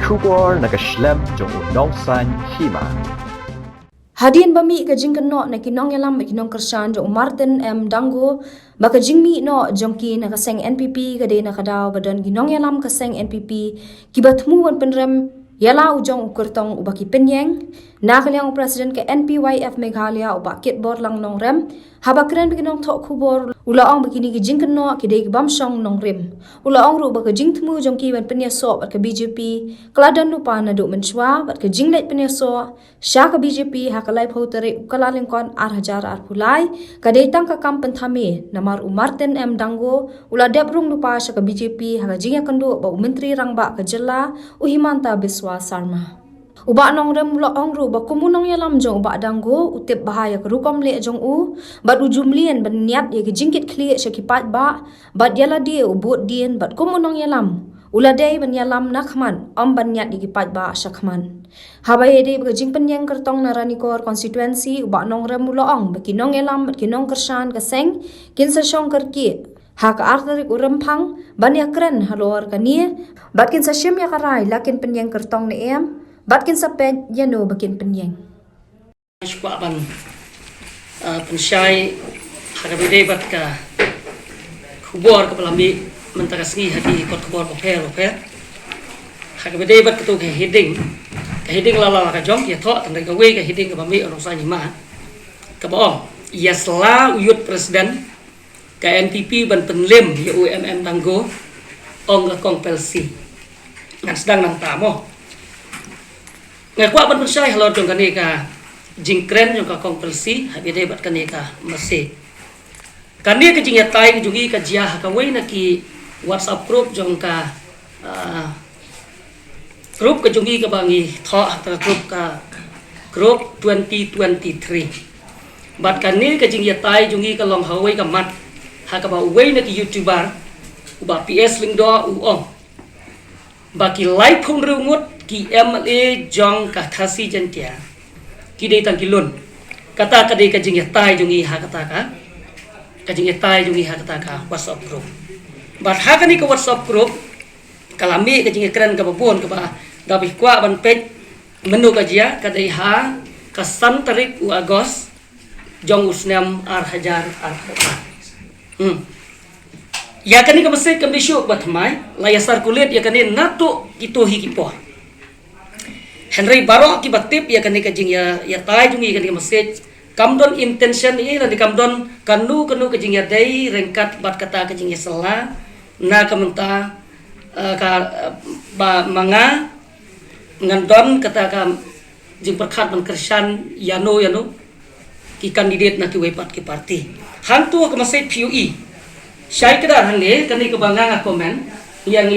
Kubor nakaslem jong unongsan hima. Hadian bami ka jingkan no na kinong yalam kinong kersan jong Martin M. Dango baka jingmi no jongki na kaseng NPP kade na kadaw badan kinong yalam kaseng NPP kibatmu wan penrem yala ujong ukurtong ubaki penyeng na kalyang presiden ke NPYF Meghalaya ubakit bor lang nong rem habakren bikinong tok kubor ulaong bakini ki jingkan no kide ki bamsong nong rem ulaong ru baka jingtmu jongki wan penya so bat ka BJP kladan lupa na do menswa bat ka jinglet penya so sya ka BJP hakalai photare ukalaleng kon hajar pulai kade tang ka kam penthame namar Martin M. Dango ula debrung lupa sya ka BJP haka jingya kando ba menteri rangba ka jela Himanta Biswa Sarma uba nong rem lo ong ru ba kumunong yalam jong uba Dango utip bahaya kerukom le jong u bat ujumlien ban niat ye jingkit kli syakipat ba bat yala dia ubut dien bat kumunong yalam uladai ban yalam nakman om ban niat dikipat ba syakman habai de jing penyeng kertong narani kor konstituensi uba nong rem lo ong bakinong yalam bakinong kersan kaseng kin sa syong kerki hak artarik urempang ban ya kren halor kanie batkin sa syem ya karai lakin penyeng kertong ne em batkin sa ped yano bakin penyeng Syukwa ban pensyai hakabide bat ka kubor ka palami mentagasngi hadi kot kubor opel hakabide bat ketu ka heading lala ka jong ya tho tandai ka we ka heading ka bami onong sa nyima ka baong ya sela uyut presiden ka NPP ban penlim ya UMM Dango ong ka kompelsi ngan sedang nang tamo ngakwa ban pensyai halor jong kani ka jingkren jong ka kompelsi habide bat kani ka masi kani ka jingyatai jungi ka jia ka we na ki WhatsApp group jong ka group ka jungi ka bangi tho ta group 2023 bat kani ka jingyatai jungi ka long hawe ka mat ha ka ba we na ki YouTuber uba PS lingdo uong baki live phung rungut ki MLA jong ka khasi jantia ki dei tang kilun kata ka dei ka jingyatai jungi ha kata ka jingyatai jungi ha kata ka WhatsApp group bat ha kani ka WhatsApp group kalami ka jingkren ka babon ka ba dabi kwa ban page menu ka jia ka dei ha ka san tarik u Agos jong usnam hajar ya kani ka masih kami syuk batmai layasar kulit ya kani nato itohi kipor Henry Baro ki batip ya kani ka jing ya tai jungi kani ka masih kamdon intention ini dan kamdon kanu ka jing ya dai rengkat bat kata ka jing ya sela na kamenta ka ba manga ngandon kata ka jing perkhat ban kersan yano ki kandidat na ki wepat ki parti hantu ka masih PUE syai kedar hangge kani ka banga komen yang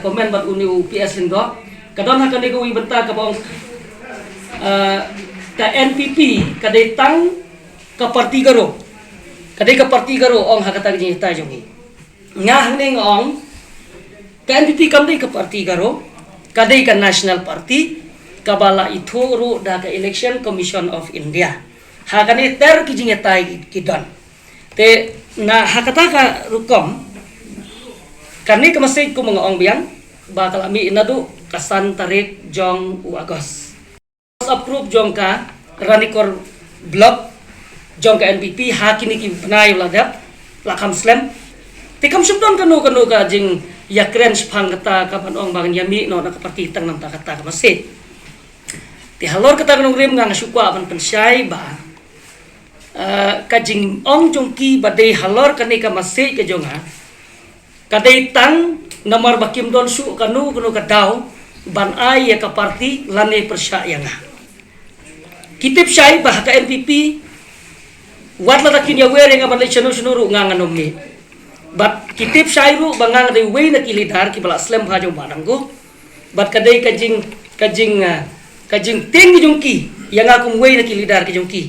komen bat uni UPS lindo kadon kani ka wi benta ka bong ka NPP kadai tang ka parti garo ong hakata ni ta jongi ngah ning ong ka NPP kamdai ka parti garo kadai ka national party kabala ithuru da ka election commission of India hakani ter ki jingetai kidon te na hakata ka rukom kani ka masih ko mga ong biang bakal ami inadu kasan tarik jong u Agos approve jong ka ranikor blog jong ka NPP hakini ki panay ladap lakam slam te kam subdon kanu ka jing yakren spang kata kapan ong bang yami no na kaparti tang nam ta kata ka masih ti halor kata kanong rim nga syukwa ban pensyai ba kajing ong jongki badai halor kani ka masih ka jonga kadai tang nomor bakim don su kanu ka daw ban ay ya ka parti lane persyayanga kitip syai bah ka NPP wat la takin ya were nga ban sunuru nga nganomni bat kitip syai ru bangang de we na kilidar ki bala slam ha jong bananggo bat kadai kajing ting jongki yang akum we na kilidar ki jongki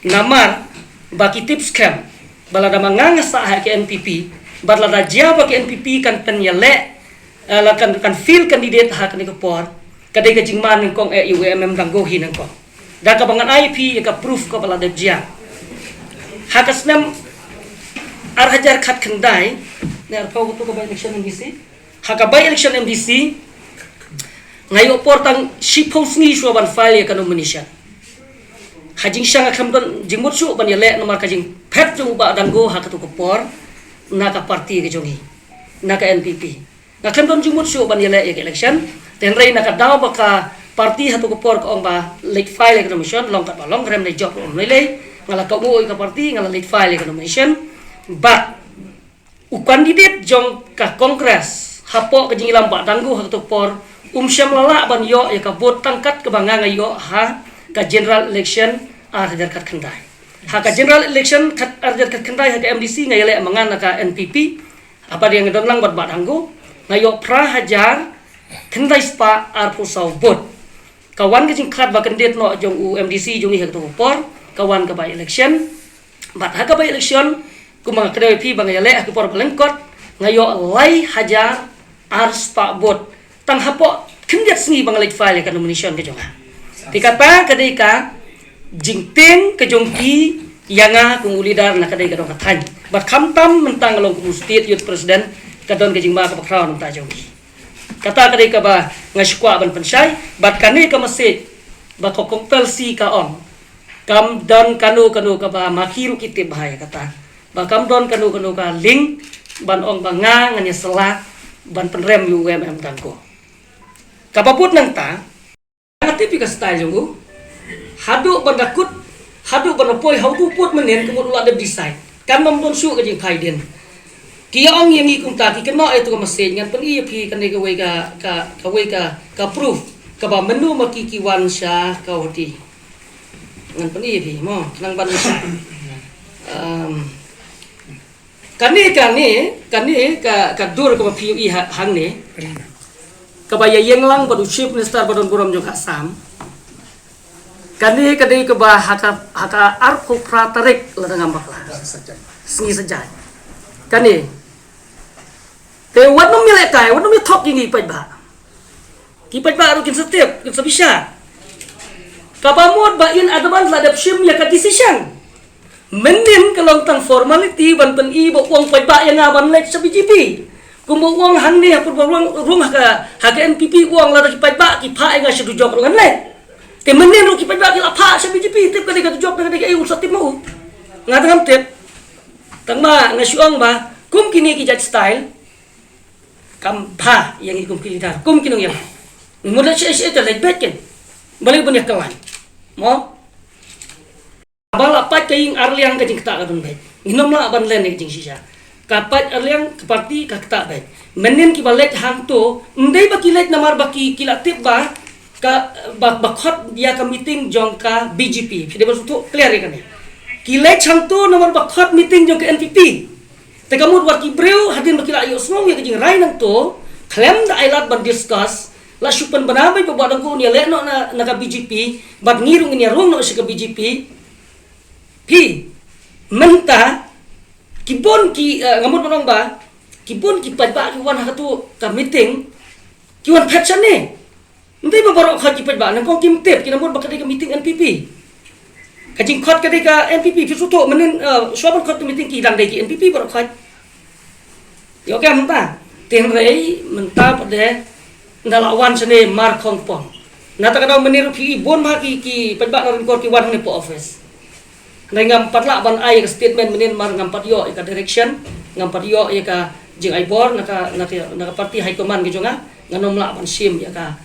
namar baki tips scam balada manganga sa ha ke NPP balada jaba ke NPP kan penyele kan feel kandidat ha kan ko por kadai ka jingman kong UMM Dango hinang ko da ka bangan IP ka proof ko balada jia hakasnam hajar khat khandai ne ar ko to ko by election MDC haka by election MDC ngayo portang sipong sngi shu ban file ya nomination hajing syang akam don jingmut su ban yale nomor kajing pet jung ba danggo hakatu ko por naka parti ke jongi naka NPP ngakam don jingmut su ban yale ya election tenrei naka daw baka parti hatu ko por ko ong ba late file ya nomination long kat long rem le job om lele ngala ka mo ka parti ngala late file ya nomination but u candidate jong ka kongres hapo kajing ilam ba danggo hakatu por syam lala ban yo ya ka bot tangkat ke banga ngayo ha ka general election arjar kat khandai ha ka general election kat arjar kat khandai ha ka MDC ngayale mangan ka NPP apa dia ngedon lang bat badanggo ngayo pra hajar khandai spa ar pusau bot kawan ke jingkhat ba kandidat no jong u MDC jong hi to por kawan ka ba election bat ha ka ba election kumang kedai pi bang ngayale ha ka por belengkot ngayo lai hajar ar spa bot tang hapo kendiat sengi bang late file ka nomination ke jonga tikapa kadai ka jingting ke jongki yanga kung ulidar na kadai ka dong kathan bat khamtam mentang long ku state youth president kadon ke jingba ka bakraw nang ta jongki kata kadai ka ba ngashkwa ban pensai bat kane ka message ba ko kompelsi ka on kam don kanu ka ba makiru kite bahaya kata ba kam don kanu ka link ban ong banga nganya sela ban penrem UMM dangko kapaput nang ta ngati pika style jonggu hadu bandakut hadu banapoi hau tu put menen kemud ula de design kan nom don su ka jing phai den ki ong yang ikung ta ki keno itu ka message ngan pen i phi kan ne ka wei ka proof ka ba menu ma ki wan sha ka hoti ngan pen i phi mo nang ban sa kani ka dur ka phi i hang ne kabaya yang lang badu chief minister badon buram juga sam kani kadai ke bah haka arko pratarik ladang bakla sengi saja kani te wat no mile kai wat no mi thok gi pai ba ki pai ba ru kin setiap kin sabisa kabamot ba in advance ladap sim ya ka decision menin kalong tang formality ban pen i bo wong pai ba yang aban lek sa BJP kumbo uang hang ni apur ruang ha NPP uang la ki pai ba ki pha nga shu job ngan le te menen ru ki pai ba ki la pha sa BJP tip ka de job ka de ai usat mo nga dangam tip tangma nga shuang ba kum kini ki judge style kam pha yang ikum ki dar kum kinong yang mula si ta le beken balik banyak kawan mo bala pa kaing arliang ka jing ta ka dun bai inom la ban len ni jing sisa kapat arliang parti kakta baik menen ki balek hang to ndai ba kilet namar ba ki kilatip ba ka bakhot dia ka meeting jong ka BJP phide ba tu clear kan kilet hang to namar bakhot meeting jong ka NPP te kamut war ki breu hadin ba kila yo smong ya jing rai nang to claim da ailat ban discuss la supan banabai pa badang ko ni le no na ka BJP bat ngirung ni rong no si ka BJP pi menta kibon ki ngamut manong ba kibon ki padba ki wan hakatu ka meeting ki wan patchan ne ndai ba barok kha ki padba nang kong kim tep ki namut ba kadai ka meeting NPP kajing khot kadai ka NPP fi suto menen swaban khot meeting ki dang dai ki NPP barok khat yo ka menta ten rei menta pade ndala wan sene mar khong pong nata kada meniru fi bon ma ki padba na kor ki wan ne po office ngam patla ban ai statement menen mar ngam patyo ka direction ngam patyo ka jing ai bor naka parti high command ke jonga nganom la ban sim ya ka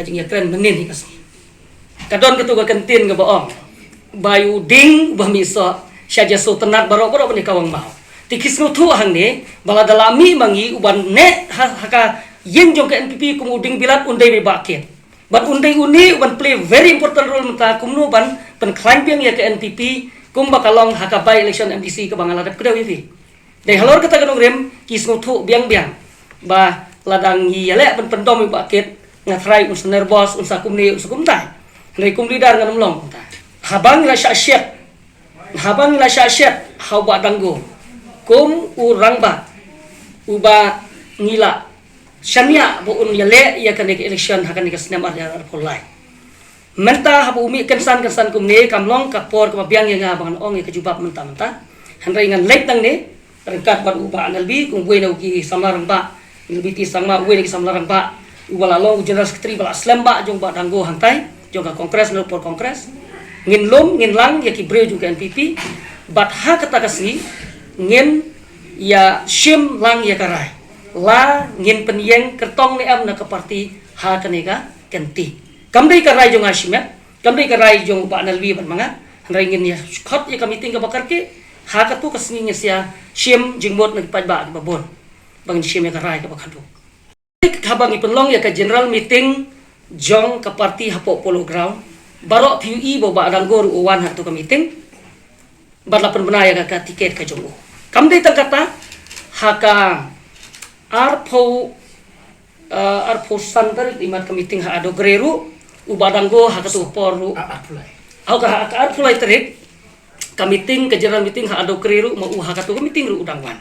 jing ya kren menen hikas kadon ketu ka kantin ga baong bayu ding ba miso syaja so tenat baro-baro ni kawang mau tikis no thu hang ne bala dalami mangi uban ne haka yeng jong ka NPP kumuding bilat undai be baket ban undai uni uban play very important role menta kumno ban pen climbing ya ka NPP kum bakalong hakabai election MDC ke bangaladap kedawi fi dai halor kata kanong rem kisno thu biang ba ladang hi yale pen pendom baket ngatrai us nervous us kumni us kumtai dai kum lidar nganom long ta habang la syasyak hau ba danggo kum urang ba uba ngila syania bo un yale ya kan election hakan ke sinema ya polai menta habu umi kensan kumne kamlong kapor kemabiang yang abangan ong ke jubab menta handai ngan lek tang ne rengkat ban uba analbi kum buena ki samaran ba ilbi ti sangma buena ki samaran ba ubala long general secretary bala slamba jong ba danggo hangtai jong ka kongres no por kongres ngin lom ngin lang ya ki bre juga NPP bat ha kata kasni ngin ya shim lang ya karai la ngin penyeng kertong ni am na ka parti ha kanega kenti kamdai karai jong ashimet kamdai karai jong ba nalwi ban manga rai ngin ya khot ya kami tinggal bakar ke ha ka tu kasni nya shim jingmot na paj ba babon bang shim ya karai ka bakadu habang ipenlong ya ka general meeting jong ka parti hapo polo ground barok PUE bo ba danggor uwan hatu ka meeting barlapan benaya ka tiket ka jong kamdai tangkata haka arpo santar imat ka meeting ha ado greru ubadanggo haka tu poru au ka arpulai terik ka meeting ka general meeting ha ado greru mau haka tu ka meeting ru udangwan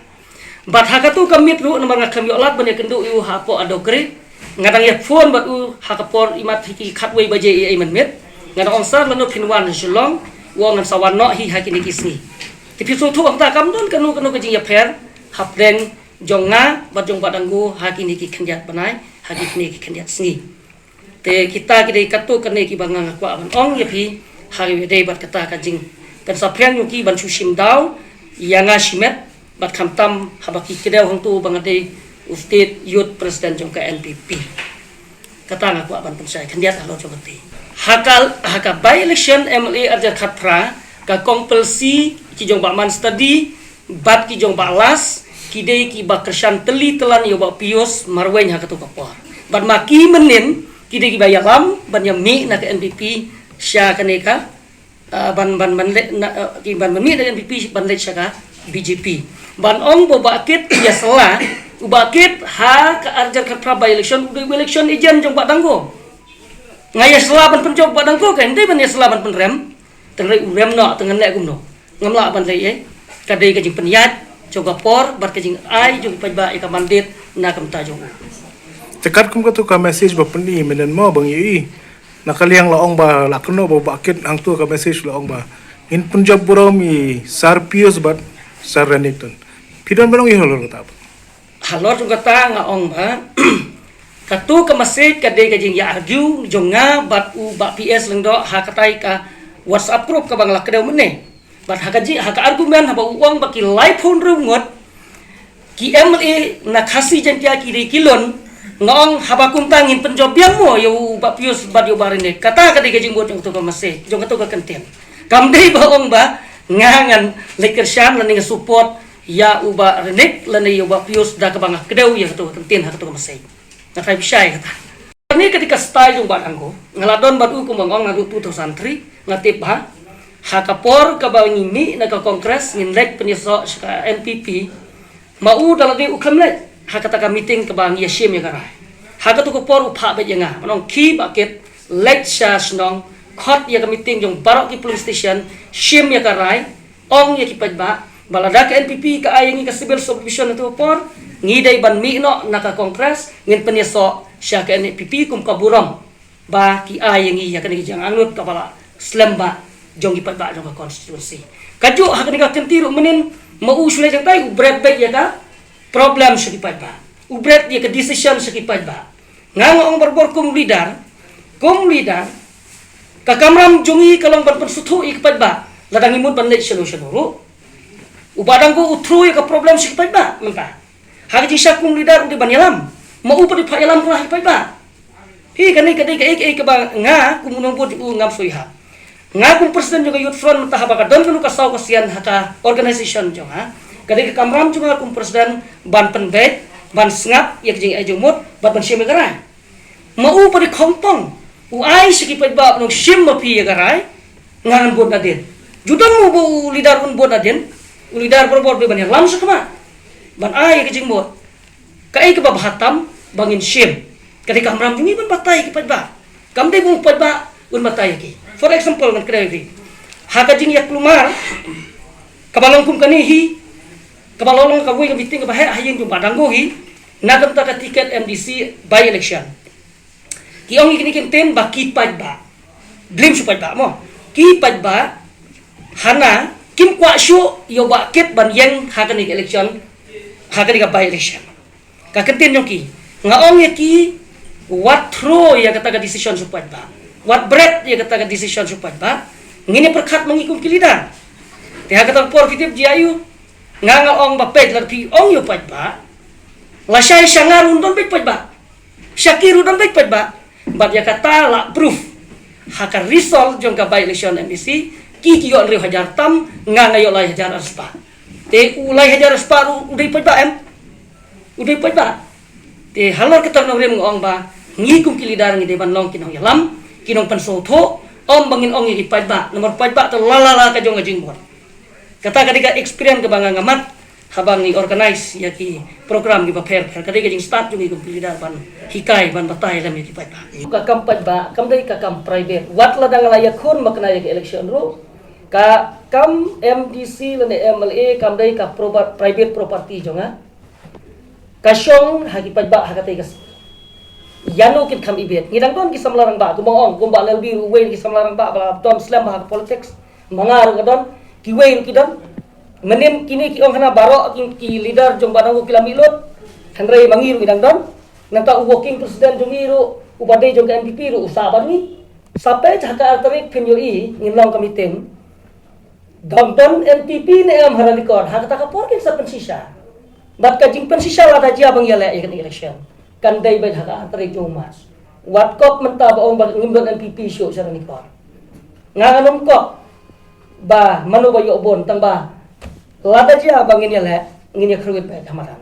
bat haka tu kamit ru namang kami olat ban kendu u hapo ado gre ngadang ya phone bat u haka por imat hiki khatwei baje ai man met ngadang onsar lano pinwan shlong wong an sawan no hi hakini kisni tipi so thu ta kam don kanu ka jing ya pher hapdeng jonga bat jong badanggo hakini ki khenjat banai hakini ki khenjat sni te kita kidai katu kane ki bangang kwa ban ong ya phi hari dei bat kata ka jing kan sapren yuki ban chushim daw yanga shimet bat khamtam habaki kedau hang tu bangade state youth president jong ka NPP kata nga kwa ban pensai khendiat halo jong ti haka by election MLA arja khatra ka kompulsi ki jong ba man study bat ki jong ba las ki dei ki ba kersan teli telan yo ba pios marwen ha katu kapor bat maki menin ki dei ki ba yalam ban yami na ka NPP sya kaneka ban le ki ban mi na NPP ban le sya ka BJP ban ong bo bakit ya sela ubakit ha ka arjar ka by election election ejen jong ba danggo ngaya sela ban penjok ba danggo kan dei ban ya sela ban penrem tengre urem no tengen le gumno ngamla ban le kadai ka jing penyat joga por bar ka jing ai jong paj ba ka mandit na kam ta jong tekat kum ka tu ka message ba pendi menen mo bang yi nakaliang laong ba lakno ba bakit ang tu ka message laong ba in punjab buromi sarpios bat saraniton pidon belong i holor ta halor jong kata nga ong ba katu ka message kadai ka jing ya argue jonga bat u ba PS lengdo ha katai ka WhatsApp group ka bang lakdaw mene bat haka argumen haba uang baki live phone rungot ki MLA na khasi jantia ki de kilon ngong haba kuntangin penjob yang mo yo ba pius bat yo barine kata ka de gajing bot jong to ka mase jong to ka kenten kamdei ba ong ba ngangan lekersan lan support ya uba renek lan yo ba pius da ka bang kedew ya to kenten ha to ka mase na kai bisai kata ni ketika style jong bat angko ngaladon bat u kumangong ngadu 2003 ngatip ha hakapor kabangi mi na ka kongres nginlek penyeso ka NPP mau dalade ukhamle hakata ka meeting kabang yashim ya karai hakatu ko por upha be yanga manong ki baket lecture snong khot ya ka meeting jong barok ki police station shim ya karai ong ya ki pajba balada ka NPP ka ayangi ka civil subdivision to por ngidai ban mi no na ka kongres ngin penyeso sya ka NPP kum kaburong ba ki ayangi ya ka ni jang anut ka bala slemba jong ipat ba jong konstitusi kaju hak ni ka kentiru menin mau usulai jang tai ubret baik ya ka problem sekipat ba ubret ya ka decision sekipat ba ngangong berbor kum leader ka kamram jongi kalong ban persutu ikipat ba ladang imut ban lek solution ru ubadang go utru ya ka problem sekipat ba mentah hak jisa kum leader udi ban yalam mau upadi pa yalam ku ikipat ba hi kanai kadai ka ba nga kum nong bot ngam soiha ngakung presiden juga youth front mentah baka don kanu kasau kasian haka organization jong ha kadai ka kamram juga kum presiden ban penbet ban sngap yak jing ajumut bat ban shim garai mau padi kompong u ai sikipat ba nong shim mapi ya garai ngan bot nadin judan mu bu lidar un bot nadin u lidar berbor be ban lam sakma ban ai ka jing bot kai ka ba hatam bangin shim kadai kamram jungi ban patai kipat ba kamdai bu pat ba un matai ki for example ngan krevi haka jing yak lumar kabalong kum kanihi kabalong ka buy ka biting ka bahe hayeng jung badanggo hi nadam ta ka ticket MDC by election ki ong ikini kenten ba kipad ba dream supad ba mo kipad ba hana kim kwa shu yo ba ket ban yang haka ni election haka ni ka by election ka kenten jong ki nga ong ki what throw ya kata decision supaya ba, what bread ya kata decision supaya ba, ngini perkat mengikum kilida, tiha kata por fitip jiayu, nganga ong ba pej larpi ong yo paj ba, lasai syangar undon pej paj ba, syakir undon pej paj ba, bat ya kata la proof, haka result jong ka by election MBC, ki yon riu hajar tam, nganga yo lai hajar arspa, te ulai hajar arspa udai paj ba udai paj ba. Te halor kita nong rem ngong ba ngikum kilidar ngi deban long kinong yalam kinong pansotho om bangin ong ngi pajba nomor pajba to lalala ka jong ngajing bor kata kadika experience ke banga ngamat habang ni organize ya ki program gi ba pher kadika jing start jong ngikum kilidar ban hikai ban batai lam ki pajba ka kam pajba kam dai ka kam private wat la dang layak khun makna ya ki election ro ka kam MDC lane MLA kam dai ka private property jonga kasyong hagi pajba hagatai kas yano kin kam ibet ngidang don ki samlarang ba gumong gumba lel biru wen ki samlarang ba bala don slam hag politics mangar gadon ki wen ki don menin kini ki ong hana baro ki leader jong banangu kilamilot hanrei mangiru ngidang don nanta working president jong iru ubade jong MPP ru usaban ni sampai jaka artarik penyoi ngilong kamitem don MPP ne am haralikor hagata ka porkin sa pensisya bat ka jing pensisya wada jia bang yala ikan election kan dai bai haka tarik mas wat kop menta ba ong ngimdon MPP show sa ni ko nganganom ko ba manu ba yo bon tang ba wada jia bang yala ngini khruit ba hamaran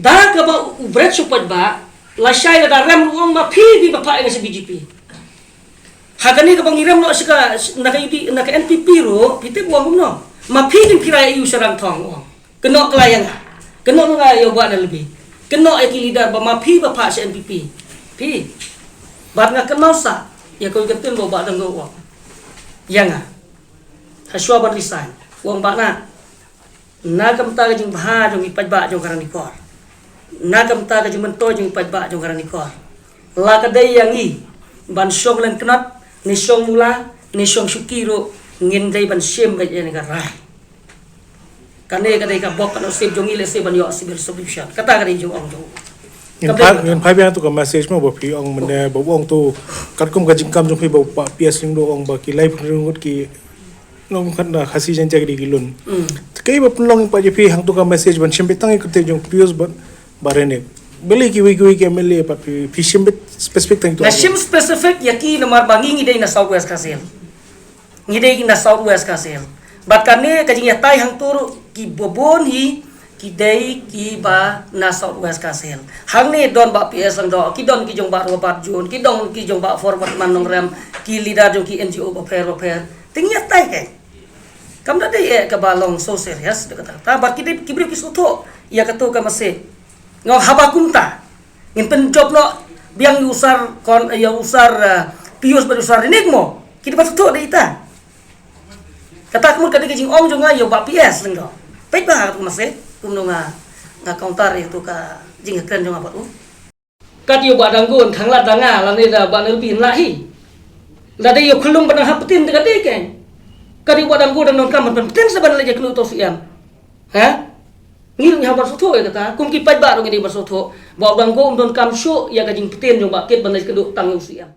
da ka ba ubret supat ba la shai da ram ong ma phi bi ba pa sa BJP hagani ka bang iram no sika naka NPP ro pite buang no ma phi din kirai yu sarang thong ong kenok kelayang kena nga yo buat lebih kena iki leader ba mapi ba pa sa NPP pi bat nga kenal sa ya ko gatin bo ba dang go yang haswa ban lisan wong ba na kam ta jing bha jong ipaj ba jong karani kor na kam ta jing mento jong ipaj ba jong karani kor la ka dai yang i ban song len knot ni song mula ni song sukiro ngin dai ban sem ba ni ka rai kane kadai ka bok no sip jong ile se ban yo civil solution kata kadai jong ong jong ngin phai biang tu ka message mo bo phi ong mane bo ong tu kat kum ka jingkam jong phi bo pa PS ling do ong ba ki live ringut ki long khan na khasi jan chagri ki lun kai ba long pa je phi hang tu ka message ban shimbe tang ikte jong PS ban barene beli ki wi ki MLA pa phi shimbe specific tang tu na shim specific yaki nomor bangi ngidai na southwest kasel ngidai na southwest kasel bat kane kajing yatai hang tur ki bobon hi ki dei ki ba na southwest kasel hang ni don ba PS ang do ki don ki jong ba robat jun ki don ki jong ba forward manong ram ki leader jong ki NGO ba fair ting yatai ke kam da dei ka ba long so serious de kata ta bat ki dei ki bri ki soto ya kato ka mase ngo habakum ta ngin pen job no biang usar kon ya usar pius ba usar enigmo ki ba soto de ita kata kamu kadang jing ong jong ayo ba PS leng do pet ba tu masih kumno nga counter itu ka jing keren jong apa tu kat yo ba danggon khang la danga la ne da ba ne bin la hi la de yo khulung ba ha putin de kadai ke kadi ba danggon dan non kam ban putin sa ban la je klu to siam ha ngil nya ba so tho kata kum ki pet ba ro ngi ba so tho ba danggon don kam sho ya ka jing putin jong ba ket ban le kedu tang siam